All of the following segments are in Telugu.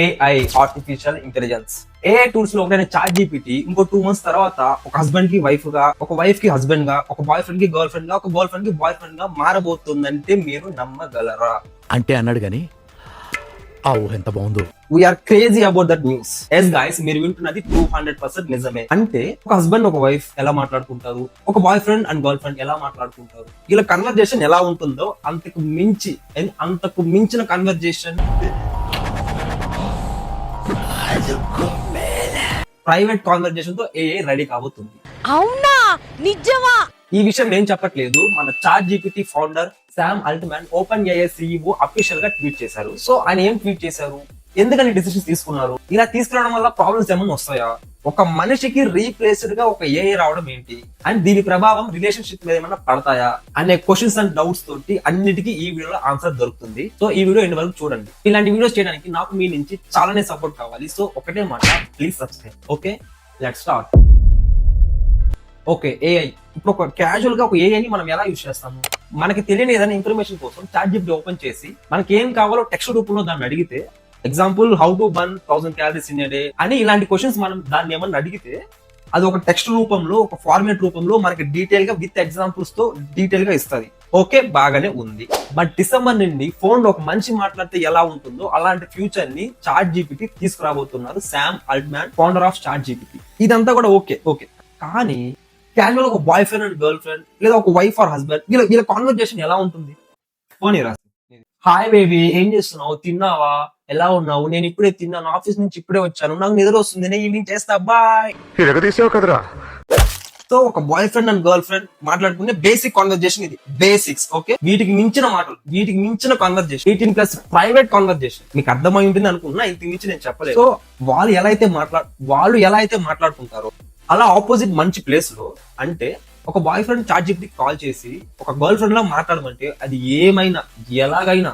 AI artificial intelligence. AI tools లో ఒకటైన చాట్ జీపీటీ ఇంకో 2 months తర్వాత ఒక హస్బెండ్ కి వైఫ్ గా, ఒక వైఫ్ కి హస్బెండ్ గా, ఒక బాయ్ ఫ్రెండ్ కి గర్ల్ ఫ్రెండ్ గా, ఒక గర్ల్ ఫ్రెండ్ కి బాయ్ ఫ్రెండ్ గా మారబోతుందంటే మీరు నమ్మగలరా? అంటే అన్నాడు గాని ఆ ఊహ ఎంత బాగుందో. We're crazy about that news. Yes guys, మీరు వింటున్నది 200% నిజమే. అంటే ఒక హస్బెండ్ ఒక వైఫ్ ఎలా మాట్లాడుకుంటారు, ఒక boyfriend and girlfriend ఎలా మాట్లాడుకుంటారు, ఇలా కన్వర్జేషన్ ఎలా ఉంటుందో అంతకు మించిన కన్వర్జేషన్ ప్రైవేట్ కాన్వర్జేషన్ తో ఏఐ రెడీ కాబోతుంది. అవునా? నిజమా? ఈ విషయం నేను చెప్పట్లేదు, మన chat GPT founder Sam Altman open AI CEO official గా ట్వీట్ చేశారు. సో ఆయన ఏం ట్వీట్ చేశారు, ఎందుకని డిసిషన్స్ తీసుకున్నారు, ఇలా తీసుకురావడం వల్ల ప్రాబ్లమ్స్ ఏమైనా వస్తాయా, ఒక మనిషికి రీప్లేస్డ్ గా ఒక ఏఐ రావడం ఏంటి, అండ్ దీని ప్రభావం రిలేషన్షిప్ మీద ఏమైనా పడతాయా అనే క్వశ్చన్స్ అండ్ డౌట్స్ తోటి అన్నిటికీ ఈ వీడియోలో ఆన్సర్ దొరుకుతుంది. సో ఈ వీడియో ఎండ్ వరకు చూడండి. ఇలాంటి వీడియోస్ చేయడానికి నాకు మీ నుంచి చాలానే సపోర్ట్ కావాలి. సో ఒకటే మాట, please subscribe. Okay, let's start. Okay, AI. ఇప్పుడు ఒక క్యాజువల్ గా ఒక ఏఐని మనం ఎలా యూజ్ చేస్తాము, మనకి తెలియని ఏదైనా ఇన్ఫర్మేషన్ కోసం చాట్ జీపీటీ ఓపెన్ చేసి మనకి ఏం కావాలో టెక్స్ట్ రూపంలో దాన్ని అడిగితే, example how to burn 1000 calories in a day అని ఇలాంటి క్వశ్చన్స్ మనం దాన్ని ఏమన్నా అడిగితే అది ఒక టెక్స్ట్ రూపంలో, ఒక ఫార్మేట్ రూపంలో మనకి డీటెయిల్ గా విత్ ఎగ్జాంపుల్స్ తో డీటెయిల్ గా ఇస్తుంది. ఓకే, బాగానే ఉంది. బట్ డిసెంబర్ నుండి ఫోన్ లో ఒక మనిషి మాట్లాడితే ఎలా ఉంటుందో అలాంటి ఫ్యూచర్ ని చాట్ జీపీటీ తీసుకురాబోతున్నారు Sam Altman, founder of ChatGPT. ఇదంతా కూడా ఓకే, కానీ క్యాజువల్ ఒక boyfriend and girlfriend లేదా ఒక వైఫ్ ఆర్ హస్బెండ్ వీళ్ళ కాన్వర్జేషన్ ఎలా ఉంటుంది? ఫోన్ రాసి, హాయ్ బేబీ, ఏం చేస్తున్నావు, తిన్నావా, ఎలా ఉన్నావు, నేను ఇప్పుడే తిన్నాను, ఆఫీస్ నుంచి ఇప్పుడే వచ్చాను, నాకు నిద్ర వస్తుంది, నేను ఈవినింగ్ చేస్తా, బాయ్. సో ఒక boyfriend and girl friend మాట్లాడుకునే బేసిక్ కాన్వర్జేషన్ ఇది, బేసిక్స్. ఓకే, వీటికి మించిన మాటలు, వీటికి మించిన కాన్వర్జేషన్, 18+ ప్రైవేట్ కాన్వర్జేషన్ మీకు అర్థమై ఉంటుంది అనుకున్నా, ఇంటికి మించి నేను చెప్పలేదు. సో వాళ్ళు ఎలా అయితే మాట్లాడుకుంటారో అలా ఆపోజిట్ మంచి ప్లేస్ లో, అంటే ఒక బాయ్ ఫ్రెండ్ చాట్ జీపీటీకి కాల్ చేసి ఒక గర్ల్ ఫ్రెండ్ లా మాట్లాడమంటే అది ఏమైనా ఎలాగైనా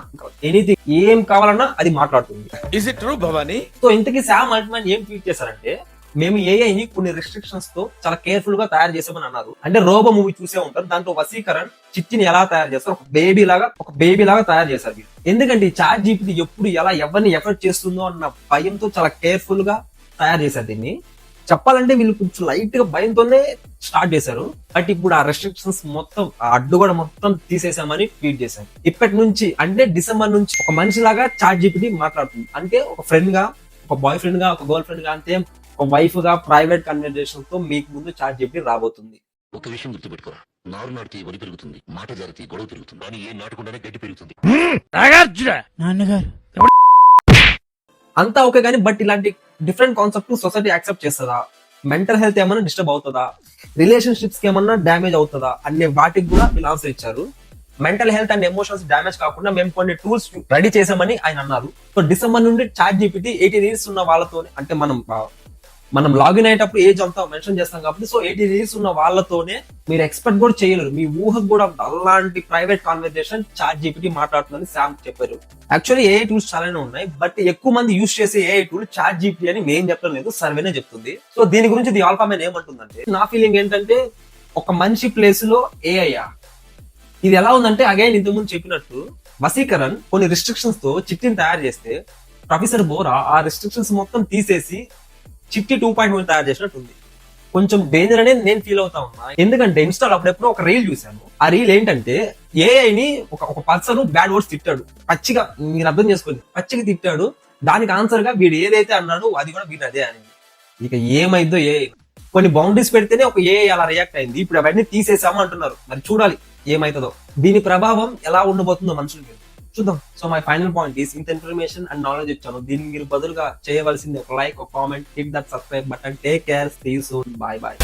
ఎనీథింగ్ ఏం కావాలన్నా అది మాట్లాడుతుంది. Is it true Bhavani? So ఇంతకీ శామ్ ఆల్ట్మాన్ ఏం ట్వీట్ చేశారంటే, మేము ఏఐని కొన్ని రిస్ట్రిక్షన్స్ తో చాలా కేర్ఫుల్ గా తయారు చేసామని అన్నారు. అంటే రోబో మూవీ చూసే ఉంటారు, దాంట్లో వసీకరణ్ చిట్టిని ఎలా తయారు చేస్తారు, ఒక బేబీ లాగా తయారు చేశారు. ఎందుకంటే ఈ చాట్ జీపీటీ ఎప్పుడు ఎలా ఎవరిని ఎఫెక్ట్ చేస్తుందో అన్న భయంతో చాలా కేర్ఫుల్ గా తయారు చేశారు దీన్ని. చెప్పాలంటే వీళ్ళు కొంచెం లైట్ గా భయంతోనే స్టార్ట్ చేశారు. బట్ ఇప్పుడు ఆ రెస్ట్రిక్షన్స్ మొత్తం, ఆ అడ్డుగోడ మొత్తం తీసేసామని ట్వీట్ చేశారు. ఇప్పటి నుంచి అంటే డిసెంబర్ నుంచి ఒక మనిషిలాగా చాట్ జీపీటీ మాట్లాడుతుంది. అంటే ఒక ఫ్రెండ్ గా, ఒక బాయ్ ఫ్రెండ్ గా, ఒక గర్ల్ ఫ్రెండ్ గా, అంతే ఒక వైఫ్ గా ప్రైవేట్ కన్వర్జేషన్ తో మీకు ముందు చాట్ జీపీటీ రాబోతుంది. ఒక విషయం గుర్తుపెట్టుకో, నారు నాటికి వరి పెరుగుతుంది, మాట జారితే గొడవ పెరుగుతుంది, కానీ ఏ నాటకుండానే గడ్డి పెరుగుతుంది. అంతా ఓకే కానీ, బట్ ఇలాంటి డిఫరెంట్ కాన్సెప్ట్ సొసైటీ యాక్సెప్ట్ చేస్తుందా, మెంటల్ హెల్త్ ఏమన్నా డిస్టర్బ్ అవుతుందా, రిలేషన్షిప్స్ కి ఏమన్నా డ్యామేజ్ అవుతుందా అనే వాటికి కూడా వీళ్ళు ఆన్సర్ ఇచ్చారు. Mental health and emotions damage కాకుండా మేము కొన్ని టూల్స్ రెడీ చేసామని ఆయన అన్నారు. సో డిసెంబర్ నుండి చాట్ జీపీటీ 18 years ఉన్న వాళ్ళతోనే, అంటే మనం లాగిన్ అయ్యేటప్పుడు ఏజ్ అంతా మెన్షన్ చేస్తాం కాబట్టి, సో 18 years ఉన్న వాళ్ళతోనే మీరు ఎక్స్పెక్ట్ కూడా చేయలేరు, మీ ఊహకు కూడా అలాంటి ప్రైవేట్ కాన్వర్జేషన్ చాట్ జీపీటీ మాట్లాడుతుందని శామ్ చెప్పారు. యాక్చువల్లీ ఏఐ టూల్స్ చాలానే ఉన్నాయి, బట్ ఎక్కువ మంది యూజ్ చేసే ఏఐ టూల్ చాట్ జీపీటీ అని నేను చెప్పడం లేదు, సర్వేనే చెప్తుంది. సో దీని గురించి ది ఆల్ఫా మ్యాన్ ఏమంటుందంటే, నా ఫీలింగ్ ఏంటంటే ఒక మనిషి ప్లేస్ లో ఏఐ. ఇది ఎలా ఉందంటే, అగైన్ ఇంతకుముందు చెప్పినట్టు వసీకరణ్ కొన్ని రిస్ట్రిక్షన్స్ తో చిట్టిని తయారు చేస్తే ప్రొఫెసర్ బోరా ఆ రిస్ట్రిక్షన్స్ మొత్తం తీసేసి చిట్టి 2.1 తయారు చేసినట్టుంది. కొంచెం డేంజర్ అనేది నేను ఫీల్ అవుతా ఉన్నా. ఎందుకంటే ఇన్స్టాల్ అప్పుడెప్పుడు ఒక రీల్ చూశాను. ఆ రీల్ ఏంటంటే, ఏఐని ఒక పర్సన్ బ్యాడ్ వర్డ్స్ తిట్టాడు, పచ్చిగా, మీరు అర్థం చేసుకోండి, పచ్చిగా తిట్టాడు. దానికి ఆన్సర్ గా వీడు ఏదైతే అన్నాడు అది కూడా వీడు అదే అని. ఇక ఏమైందో ఏఐ కొన్ని బౌండరీస్ పెడితేనే ఒక ఏఐ అలా రియాక్ట్ అయింది. ఇప్పుడు అవన్నీ తీసేసాము అంటున్నారు. మరి చూడాలి ఏమైతుందో, దీని ప్రభావం ఎలా ఉండబోతుందో మనుషుల మీద చూద్దాం. So my final point is, ఇంత ఇన్ఫర్మేషన్ అండ్ నాలెడ్జ్ ఇచ్చాను, దీనికి మీరు బదులుగా చేయవలసింది ఒక లైక్, ఒక comment, hit that subscribe button. Take care, see you soon, bye bye.